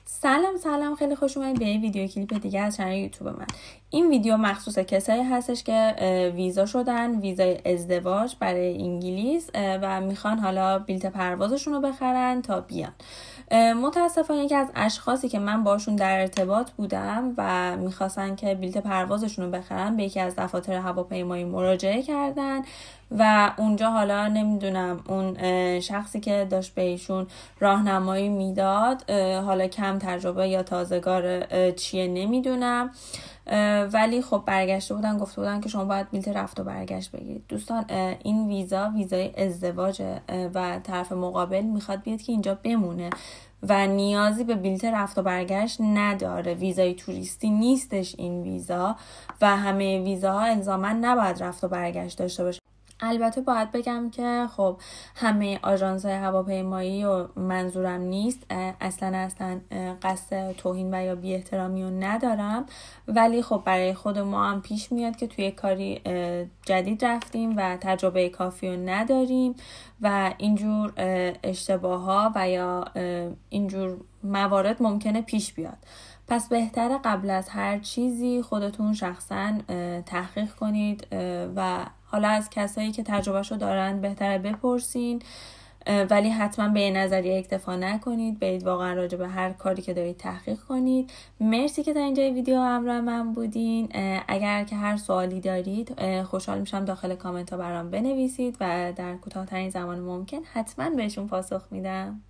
سلام خیلی خوش اومدید به یه ویدیو کلیپ دیگه از کانال یوتیوب من. این ویدیو مخصوص کسایی هستش که ویزا شدن، ویزای ازدواج برای انگلیس و میخوان حالا بلیط پروازشون رو بخرن تا بیان. متاسفانه یکی از اشخاصی که من باشون در ارتباط بودم و میخواستن که بلیط پروازشون رو بخرن به یکی از دفاتر هواپیمایی مراجعه کردن و اونجا حالا نمیدونم اون شخصی که داشت به ایشون راهنمایی میداد حالا کم تجربه یا تازگار چیه نمیدونم، ولی خب برگشته بودن گفته بودن که شما باید بلیط رفت و برگشت بگیرید. دوستان این ویزای ازدواجه و طرف مقابل میخواد بیاد که اینجا بمونه و نیازی به بلیط رفت و برگشت نداره. ویزای توریستی نیستش این ویزا و همه ویزاها الزاما نباید رفت و برگشت داشته باشه. البته باید بگم که خب همه آژانس‌های هواپیمایی و منظورم نیست، اصلا قصد توهین و یا بی احترامی رو ندارم، ولی خب برای خود ما هم پیش میاد که توی کاری جدید رفتیم و تجربه کافی رو نداریم و اینجور اشتباه‌ها و یا اینجور موارد ممکنه پیش بیاد. پس بهتره قبل از هر چیزی خودتون شخصا تحقیق کنید و حالا از کسایی که تجربهشو دارن بهتره بپرسین، ولی حتما به نظریه اکتفا نکنید. برید واقعا راجع به هر کاری که دارید تحقیق کنید. مرسی که تا اینجای ویدیو همراه من بودین. اگر که هر سوالی دارید خوشحال میشم داخل کامنت ها برام بنویسید و در کوتاه‌ترین زمان ممکن حتما بهشون پاسخ میدم.